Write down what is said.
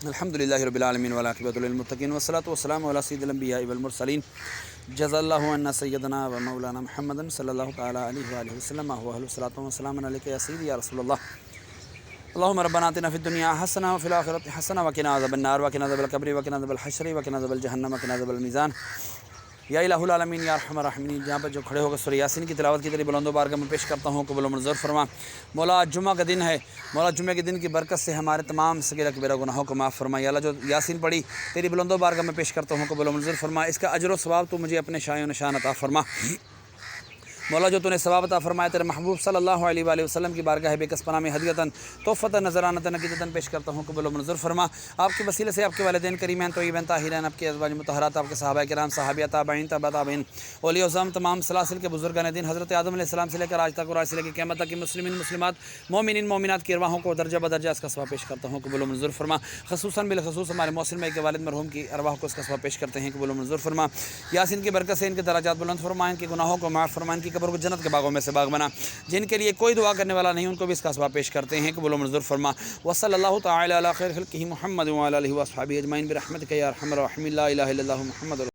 الحمدللہ رب العالمین والعاقبۃ للمتقین والصلاۃ والسلام علی سید الانبیاء والمرسلین جزا اللہ عنا سیدنا و مولانا محمد صلی اللہ تعالی علیہ وآلہ وسلم الصلاۃ والسلام علیک یا سیدی یا رسول اللہ اللہم ربنا آتنا فی الدنیا حسنہ وفی الآخرۃ حسنہ وقنا عذاب النار وقنا عذاب القبر وقنا عذاب الحشر وقنا عذاب الجہنم وقنا عذاب المیزان یا الہ العالمین یا ارحم الراحمین۔ جہاں پر جو کھڑے ہو کر سورہ یاسین کی تلاوت کی تیری بلند و بارگاہ میں پیش کرتا ہوں، قبول و منظور فرما۔ مولا جمعہ کا دن ہے، مولا جمعہ کے دن کی برکت سے ہمارے تمام صغیرہ کبیرہ گناہوں کو معاف فرما۔ یا اللہ جو یاسین پڑھی تیری بلند و بارگاہ میں پیش کرتا ہوں، قبول و منظور فرما۔ اس کا اجر و ثواب تو مجھے اپنے شان و نشان عطا فرما۔ مولا جو تو نے ثواب عطا فرمایا تیرے محبوب صلی اللہ علیہ وآلہ وسلم کی بارگاہ بے کس پناہ میں ہدیتاً تحفتاً نذرانۃً عقیدتاً پیش کرتا ہوں، قبول و منظور فرما۔ آپ کے وسیلے سے آپ کے والدین کریمین طیبین طاہرین، آپ کے ازواج مطہرات، آپ کے صحابہ کرام، صحابہ تابعین، تبع تابعین، اولیاء اعظم، تمام سلاسل کے بزرگان دین، حضرت آدم علیہ السلام سے لے کر آج تک اور آج سے لے کے قیامت تک کی مسلمین مسلمات مومنین مومنات کی ارواحوں کو درجہ بدرجہ اس کا ثواب پیش کرتا ہوں، قبول و منظور فرما۔ خصوصاً بالخصوص ہمارے محسن بھائی کے والد مرحوم کی ارواح کو اس کا ثواب پیش کرتے ہیں، قبول و منظور فرما۔ یاسین کی برکت سے ان کے درجات بلند فرما، ان کے گناہوں کو معاف فرما، ان کی قبر کو جنت کے باغوں میں سے باغ بنا۔ جن کے لیے کوئی دعا کرنے والا نہیں ان کو بھی اس کا ثواب پیش کرتے ہیں، قبول و منظور فرما۔ وصلی اللہ تعالی علی خیر خلقہ محمد وعلی آلہ وصحبہ اجمعین برحمتک یا ارحم الراحمین، لا الہ الا اللہ محمد